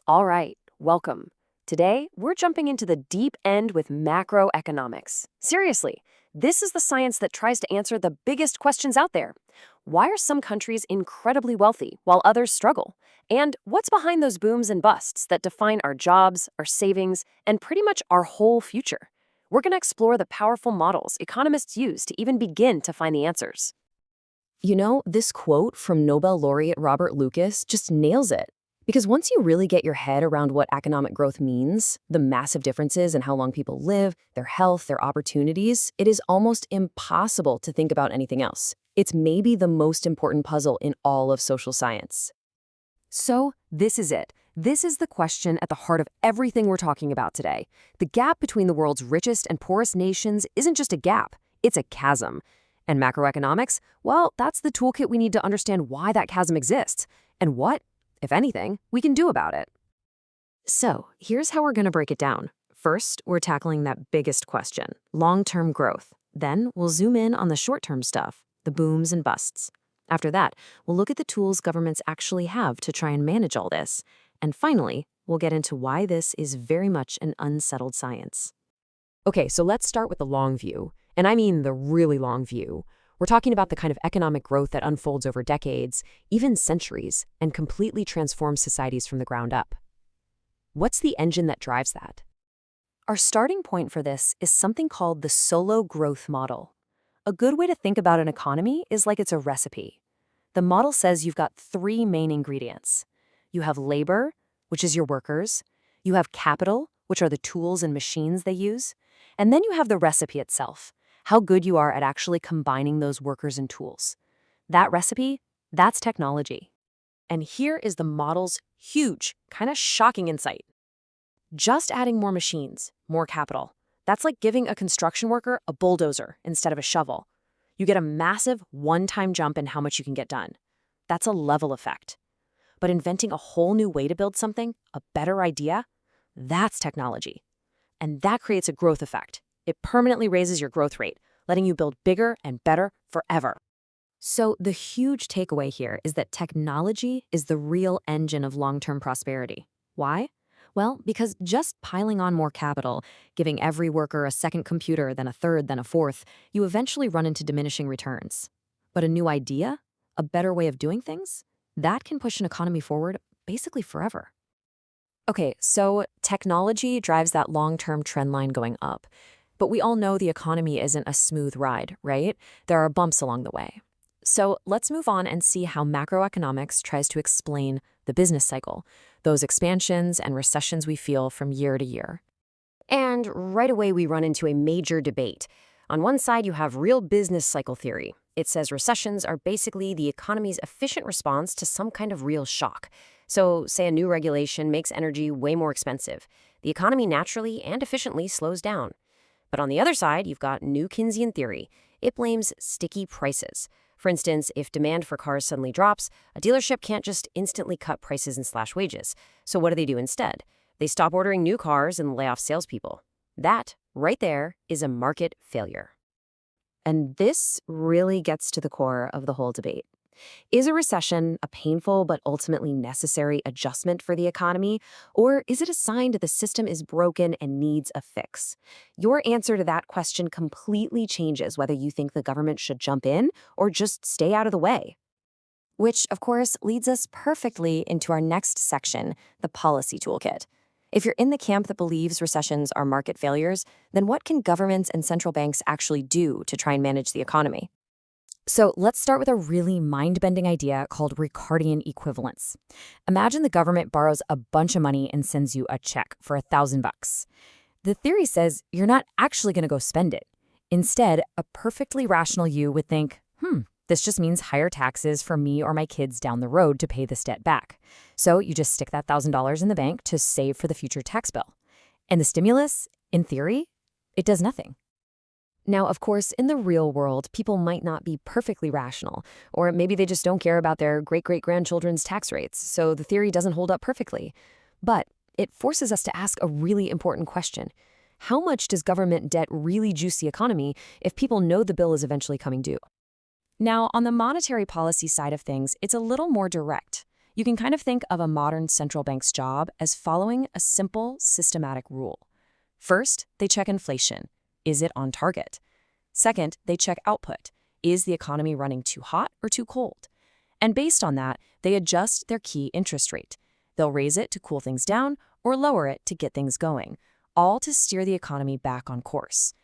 All right, welcome. Today, we're jumping into the deep end with macroeconomics. Seriously, this is the science that tries to answer the biggest questions out there. Why are some countries incredibly wealthy while others struggle? And what's behind those booms and busts that define our jobs, our savings, and pretty much our whole future? We're going to explore the powerful models economists use to even begin to find the answers. You know, this quote from Nobel laureate Robert Lucas just nails it. Because once you really get your head around what economic growth means, the massive differences in how long people live, their health, their opportunities, it is almost impossible to think about anything else. It's maybe the most important puzzle in all of social science. So, this is it. This is the question at the heart of everything we're talking about today. The gap between the world's richest and poorest nations isn't just a gap, it's a chasm. And macroeconomics, well, that's the toolkit we need to understand why that chasm exists and what, if anything, we can do about it. So, here's how we're going to break it down. First, we're tackling that biggest question, long-term growth. Then, we'll zoom in on the short-term stuff, the booms and busts. After that, we'll look at the tools governments actually have to try and manage all this. And finally, we'll get into why this is very much an unsettled science. Okay, so let's start with the long view. And I mean the really long view. We're talking about the kind of economic growth that unfolds over decades, even centuries, and completely transforms societies from the ground up. What's the engine that drives that? Our starting point for this is something called the solo growth model. A good way to think about an economy is like it's a recipe. The model says you've got three main ingredients. You have labor, which is your workers. You have capital, which are the tools and machines they use. And then you have the recipe itself, how good you are at actually combining those workers and tools. That recipe, that's technology. And here is the model's huge, kind of shocking insight. Just adding more machines, more capital, that's like giving a construction worker a bulldozer instead of a shovel. You get a massive one-time jump in how much you can get done. That's a level effect. But inventing a whole new way to build something, a better idea, that's technology. And that creates a growth effect. It permanently raises your growth rate, letting you build bigger and better forever. So the huge takeaway here is that technology is the real engine of long-term prosperity. Why? Well, because just piling on more capital, giving every worker a second computer, then a third, then a fourth, you eventually run into diminishing returns. But a new idea, a better way of doing things, that can push an economy forward basically forever. Okay, so technology drives that long-term trend line going up. But we all know the economy isn't a smooth ride, right? There are bumps along the way. So let's move on and see how macroeconomics tries to explain the business cycle, those expansions and recessions we feel from year to year. And right away, we run into a major debate. On one side, you have real business cycle theory. It says recessions are basically the economy's efficient response to some kind of real shock. So, say a new regulation makes energy way more expensive. The economy naturally and efficiently slows down. But on the other side, you've got new Keynesian theory. It blames sticky prices. For instance, if demand for cars suddenly drops, a dealership can't just instantly cut prices and slash wages. So what do instead? They stop ordering new cars and lay off salespeople. That, right there, is a market failure. And this really gets to the core of the whole debate. Is a recession a painful but ultimately necessary adjustment for the economy, or is it a sign that the system is broken and needs a fix? Your answer to that question completely changes whether you think the government should jump in or just stay out of the way. Which, of course, leads us perfectly into our next section, the policy toolkit. If you're in the camp that believes recessions are market failures, then what can governments and central banks actually do to try and manage the economy? So let's start with a really mind-bending idea called Ricardian equivalence. Imagine the government borrows a bunch of money and sends you a check for $1,000. The theory says you're not actually going to go spend it. Instead, a perfectly rational you would think, this just means higher taxes for me or my kids down the road to pay this debt back. So you just stick that $1,000 in the bank to save for the future tax bill. And the stimulus, in theory, it does nothing. Now, of course, in the real world, people might not be perfectly rational, or maybe they just don't care about their great-great-grandchildren's tax rates, so the theory doesn't hold up perfectly. But it forces us to ask a really important question. How much does government debt really juice the economy if people know the bill is eventually coming due? Now, on the monetary policy side of things, it's a little more direct. You can kind of think of a modern central bank's job as following a simple, systematic rule. First, they check inflation. Is it on target? Second, they check output. Is the economy running too hot or too cold? And based on that, they adjust their key interest rate. They'll raise it to cool things down or lower it to get things going, all to steer the economy back on course.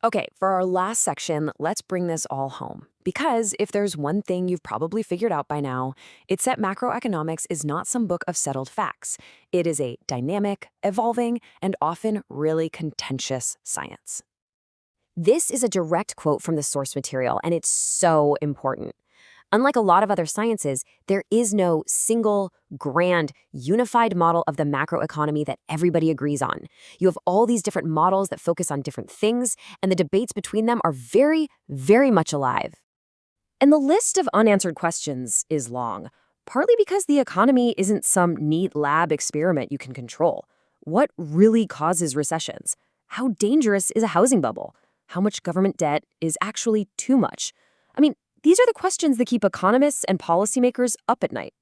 Okay, for our last section, let's bring this all home. Because if there's one thing you've probably figured out by now, it's that macroeconomics is not some book of settled facts. It is a dynamic, evolving, and often really contentious science. This is a direct quote from the source material, and it's so important. Unlike a lot of other sciences, there is no single, grand, unified model of the macroeconomy that everybody agrees on. You have all these different models that focus on different things, and the debates between them are very, very much alive. And the list of unanswered questions is long, partly because the economy isn't some neat lab experiment you can control. What really causes recessions? How dangerous is a housing bubble? How much government debt is actually too much? I mean, these are the questions that keep economists and policymakers up at night.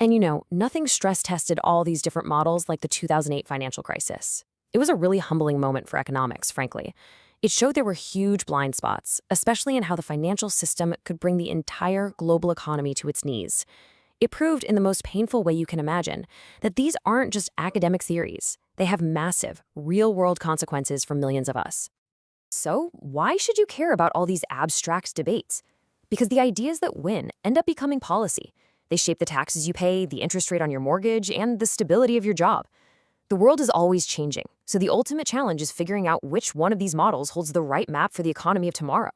And nothing stress-tested all these different models like the 2008 financial crisis. It was a really humbling moment for economics, frankly. It showed there were huge blind spots, especially in how the financial system could bring the entire global economy to its knees. It proved in the most painful way you can imagine that these aren't just academic theories. They have massive, real-world consequences for millions of us. So why should you care about all these abstract debates? Because the ideas that win end up becoming policy. They shape the taxes you pay, the interest rate on your mortgage, and the stability of your job. The world is always changing, so the ultimate challenge is figuring out which one of these models holds the right map for the economy of tomorrow.